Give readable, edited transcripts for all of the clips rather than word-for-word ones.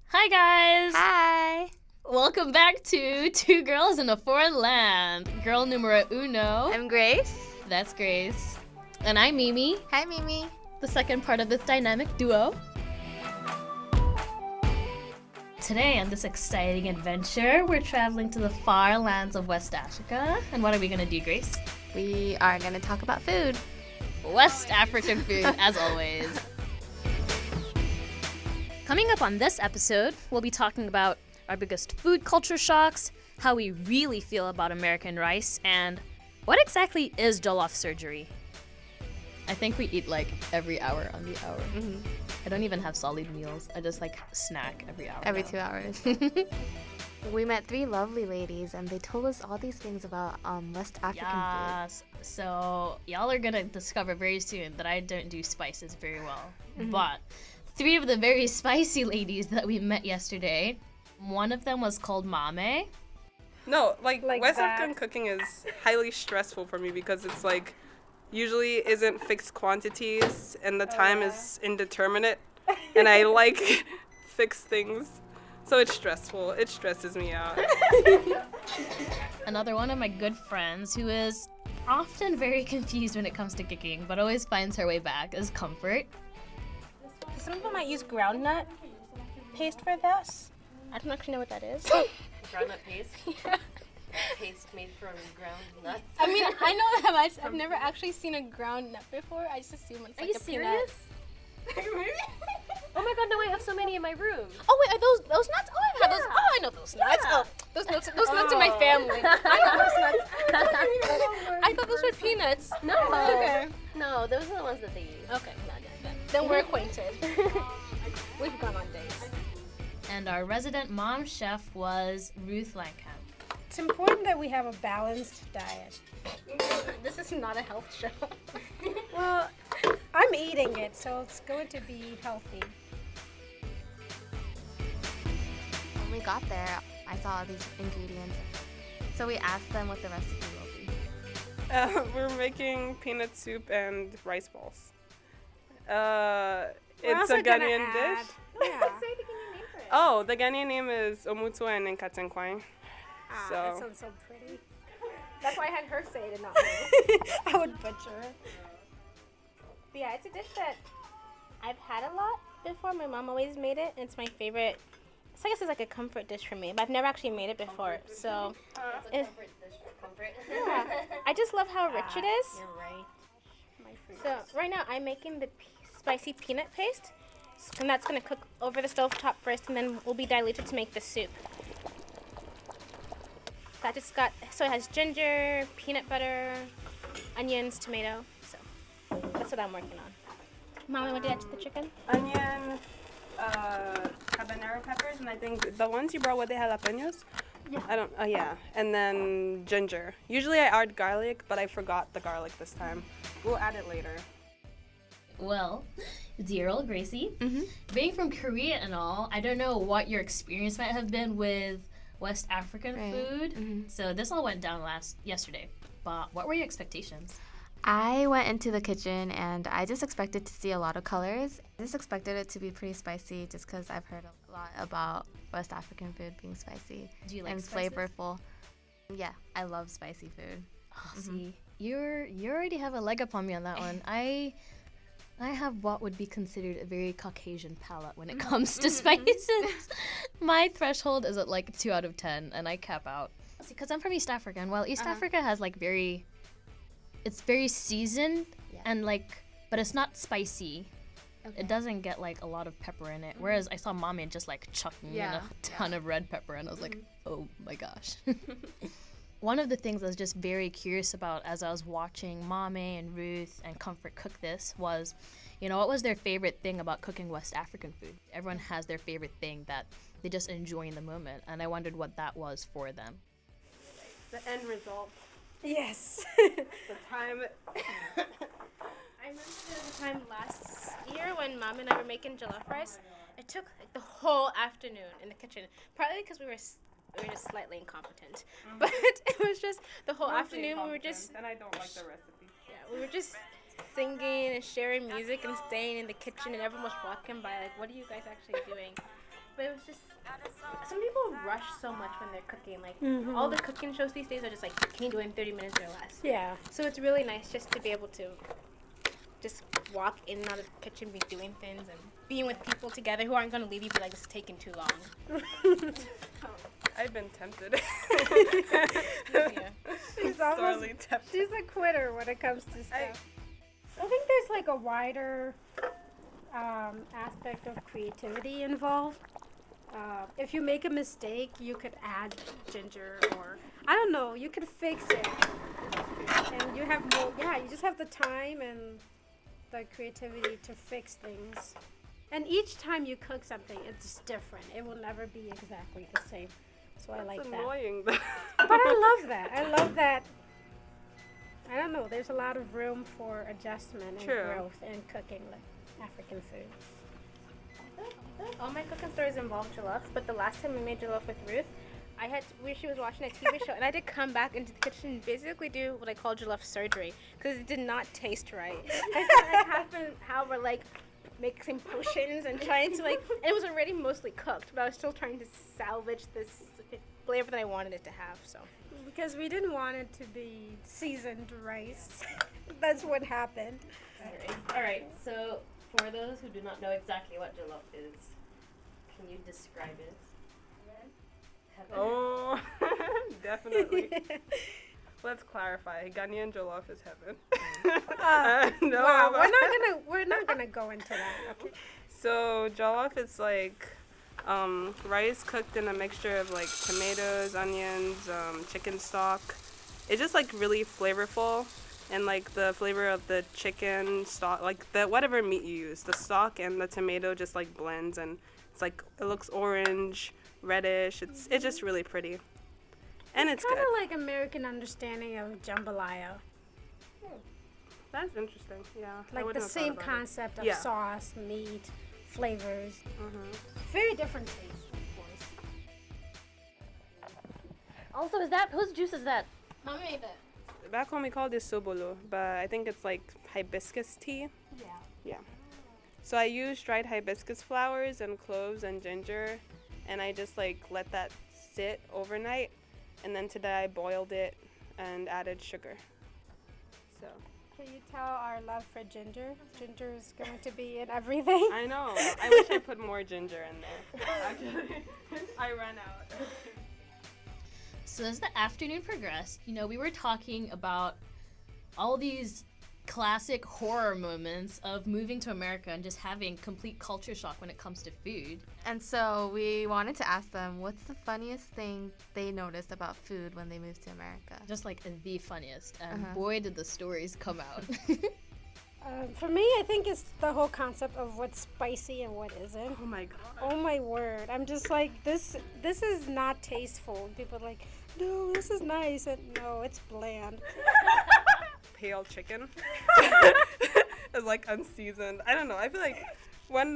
Hi, guys! Hi! Welcome back to Two Girls in a Foreign Land. Girl numero uno. I'm Grace. That's Grace. And I'm Mimi, Hi, Mimi. the second part of this dynamic duo. Today, on this exciting adventure, we're traveling to the far lands of West Africa. And what are we going to do, Grace? We are going to talk about food. West African food, as always. Coming up on this episode, we'll be talking about our biggest food culture shocks, how we really feel about American rice, and what exactly is jollof surgery? I think we eat like every hour on the hour. Mm-hmm. I don't even have solid meals. I just like snack every hour. Every now. 2 hours. We met 3 lovely ladies, and they told us all these things about West African food. Yes. So y'all are gonna discover very soon that I don't do spices very well. But 3 of the very spicy ladies that we met yesterday, one of them was called Mame. No, like West that. African cooking is highly stressful for me because it's like usually isn't fixed quantities and the time is indeterminate and I like fixed things. So it's stressful. It stresses me out. Another one of my good friends who is often very confused when it comes to cooking, but always finds her way back is Comfort. Some people might use groundnut paste for this. I don't actually know what that is. Groundnut paste? Yeah. Paste made from ground nuts? I mean, I know that much. I've never actually seen a ground nut before. I just assume it's like you a serious? peanut. Oh my god, no, I have so many in my room. Oh wait, are those nuts? Oh, I've had those. Oh, I know those nuts. Yeah. Oh, those nuts are my family. I know those nuts. I thought those were peanuts. No. Okay. No, those are the ones that they use. Okay. Then we're acquainted. We've gone on dates. And our resident mom chef was Ruth Langham. It's important that we have a balanced diet. This is not a health show. Well, I'm eating it, so it's going to be healthy. When we got there, I saw all these ingredients. So we asked them what the recipe will be. We're making peanut soup and rice balls. We're It's also a gonna Ghanaian add- dish. Yeah. Oh, the Ghanaian name is Omutuan and Katenkwang. Ah, So- that sounds so pretty. That's why I had her say it and not me. I would butcher it. But yeah, it's a dish that I've had a lot before. My mom always made it, and it's my favorite. So I guess it's like a comfort dish for me, but I've never actually made it before. So it- Comfort. yeah, I just love how rich it is. You're right. So right now I'm making the spicy peanut paste, and that's gonna cook over the stove top first, and then will be diluted to make the soup. So it has ginger, peanut butter, onions, tomato. So that's what I'm working on. Mommy, what did you add to the chicken? Onion, habanero peppers, and I think the ones you brought, were they jalapenos? Yeah. I don't, yeah. And then ginger. Usually I add garlic, but I forgot the garlic this time. We'll add it later. Well, dear old Gracie, Mm-hmm. being from Korea and all, I don't know what your experience might have been with West African Right. food. Mhm. So this all went down yesterday. But what were your expectations? I went into the kitchen and I just expected to see a lot of colors. I just expected it to be pretty spicy just because I've heard a lot about West African food being spicy Do you like and spices? flavorful. Yeah, I love spicy food. Oh, see, you already have a leg up on me on that one. I have what would be considered a very Caucasian palate when it comes to spices. My threshold is at like 2 out of 10, and I cap out. See, because I'm from East Africa, and while East Africa has like it's very seasoned Yeah. and like, but it's not spicy. It doesn't get like a lot of pepper in it. Whereas I saw mommy just like chucking in Yeah. a ton of red pepper, and I was like, oh my gosh. One of the things I was just very curious about as I was watching Mame and Ruth and Comfort cook this was, what was their favorite thing about cooking West African food? Everyone has their favorite thing that they just enjoy in the moment, and I wondered what that was for them. The end result. Yes. The time. I remember the time last year when Mom and I were making jollof rice. It took like the whole afternoon in the kitchen, partly because we were just slightly incompetent, but it was just the whole afternoon we were just And I don't like the recipe. we were just singing and sharing music and staying in the kitchen, and everyone was walking by like, what are you guys actually doing? But it was just rush so much when they're cooking. Like all the cooking shows these days are just like, can you do it in 30 minutes or less? Yeah. So it's really nice just to be able to just walk in and out of the kitchen, be doing things and being with people together who aren't going to leave you be like, this is taking too long. I've been tempted. Yeah. She's almost, Sorely tempted. she's a quitter when it comes to stuff. I think there's like a wider aspect of creativity involved. If you make a mistake, you could add ginger, or I don't know, you could fix it. And you have more, you just have the time and the creativity to fix things. And each time you cook something, it's different. It will never be exactly the same. So I like It's that. annoying. But I love that. I love that. I don't know. There's a lot of room for adjustment and True. growth in cooking like African food. All my cooking stories involve jollof, but the last time we made jollof with Ruth, she was watching a TV show, and I had to come back into the kitchen and basically do what I call jollof surgery, because it did not taste right. I started how we're like mixing potions and trying to like, and it was already mostly cooked, but I was still trying to salvage this flavor that I wanted it to have, so. Because we didn't want it to be seasoned rice. That's what happened. All right. So for those who do not know exactly what jollof is, can you describe it? Heaven? Oh, definitely. Let's clarify. Ghanaian jollof is heaven. No, Wow, but- we're not gonna go into that. Okay. So jollof is like rice cooked in a mixture of like tomatoes, onions, chicken stock. It's just like really flavorful, and like the flavor of the chicken stock, like the whatever meat you use, the stock and the tomato just like blends, and it's like it looks orange, reddish. It's just really pretty, and it's Kind good. of like American understanding of jambalaya. That's interesting. Yeah, I Like the wouldn't have thought same about it. concept of Yeah. sauce, meat, flavors. Mhm. Very different taste, of course. Also, is that whose juice is that? Mommy made it. Back home we call this sobolo, but I think it's like hibiscus tea. Yeah. So I use dried hibiscus flowers and cloves and ginger, and I just like let that sit overnight, and then today I boiled it and added sugar. So Can you tell our love for ginger? Ginger is going to be in everything. I know. I wish I put more ginger in there. Actually, I ran out. So as the afternoon progressed, we were talking about all these classic horror moments of moving to America and just having complete culture shock when it comes to food. And so we wanted to ask them what's the funniest thing they noticed about food when they moved to America. Just like the funniest. And Uh-huh. boy, did the stories come out. For me, I think it's the whole concept of what's spicy and what isn't. Oh my god. Oh my word! I'm just like this. This is not tasteful. People are like, no, this is nice. And no, it's bland. Pale chicken. It's like unseasoned. I don't know. I feel like when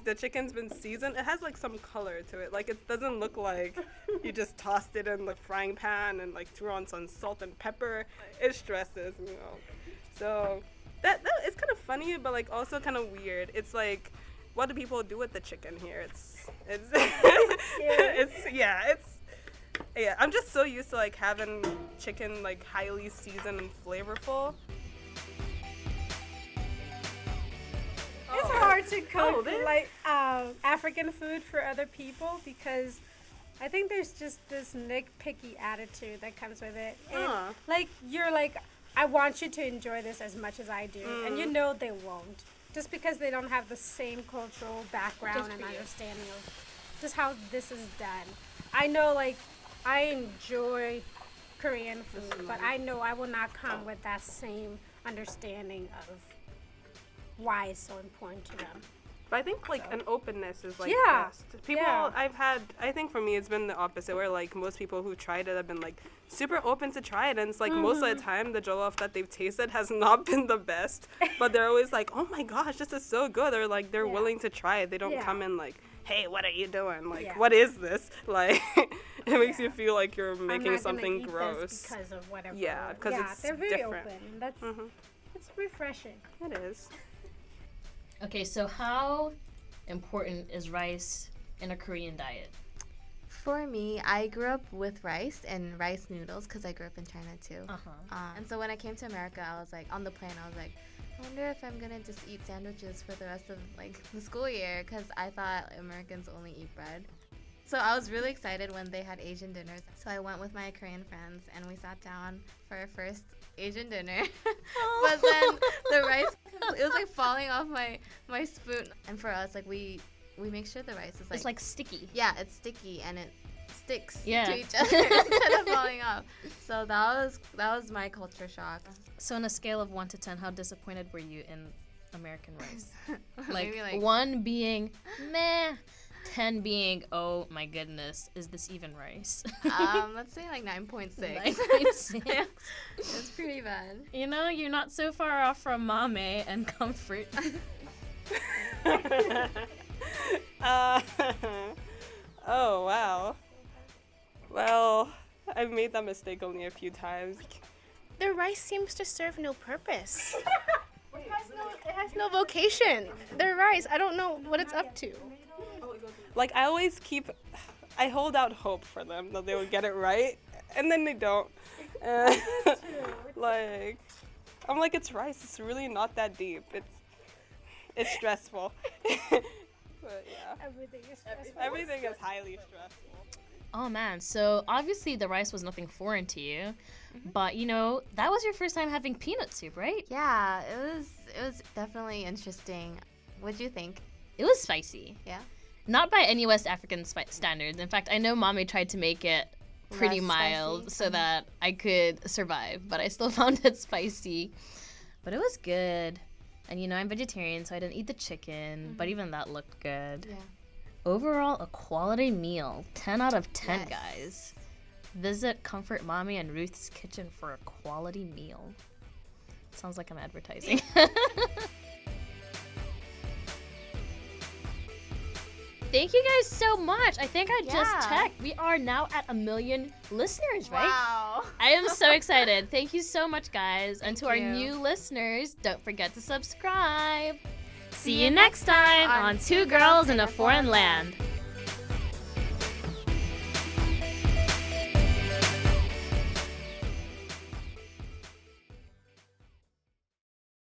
the chicken's been seasoned, it has like some color to it. Like it doesn't look like you just tossed it in the frying pan and like threw on some salt and pepper. It stresses, So that it's kind of funny, but like also kind of weird. It's like, what do people do with the chicken here? Yeah, I'm just so used to like having chicken like highly seasoned and flavorful. It's hard to cook there- like African food for other people because I think there's just this nitpicky attitude that comes with it. And Huh. like you're like, I want you to enjoy this as much as I do, and you know they won't, just because they don't have the same cultural background and understanding of just how this is done. I know, like, I enjoy Korean food, but I know I will not come with that same understanding of why it's so important to them. But I think like an openness is like Yeah. best. People Yeah. I think for me it's been the opposite, where like most people who tried it have been like super open to try it, and it's like most of the time the jollof that they've tasted has not been the best, but they're always like, oh my gosh, this is so good, or like they're Yeah. willing to try it. They don't Yeah. come in like, hey, what are you doing? Like, Yeah. what is this? Like it makes you feel like you're I'm making not gonna something eat this gross. because of whatever. Yeah, 'cause it's they're very different. open, and that's it's refreshing. It is. Okay, so how important is rice in a Korean diet? For me, I grew up with rice and rice noodles because I grew up in China too. And so when I came to America, I was like, on the plane, I was like, I wonder if I'm gonna just eat sandwiches for the rest of like the school year because I thought Americans only eat bread. So I was really excited when they had Asian dinners. So I went with my Korean friends and we sat down for our first Asian dinner. But then the rice, it was like falling off my spoon. And for us, like we make sure the rice is like, It's like sticky. yeah, it's sticky and it sticks Yeah. to each other instead of falling off. So that was my culture shock. So on a scale of 1 to 10, how disappointed were you in American rice? Maybe like 1 being meh, 10 being, oh my goodness, is this even rice? let's say like 9.6. 9.6. It's pretty bad. You know, you're not so far off from mame and comfort. Oh, wow. Well, I've made that mistake only a few times. The rice seems to serve no purpose. It has no vocation. The rice, I don't know what it's up to. Like, I hold out hope for them that they will get it right, and then they don't. Like, I'm like, it's rice. It's really not that deep. It's stressful. But yeah, everything is highly stressful. Oh man, so obviously the rice was nothing foreign to you, but you know, that was your first time having peanut soup, right? Yeah, it was definitely interesting. What'd you think? It was spicy. Yeah. Not by any West African standards. In fact, I know mommy tried to make it pretty Less mild spicy? so that I could survive, but I still found it spicy. But it was good. And you know, I'm vegetarian, so I didn't eat the chicken, but even that looked good. Yeah. Overall, a quality meal. 10 out of 10, Yes. guys. Visit Comfort Mommy and Ruth's Kitchen for a quality meal. Sounds like I'm advertising. Thank you guys so much. I think I just Yeah. checked. We are now at 1 million listeners, right? Wow. I am so excited. Thank you so much, guys. And to our you. new listeners, don't forget to subscribe. See you next time on Two Girls in a Foreign Land.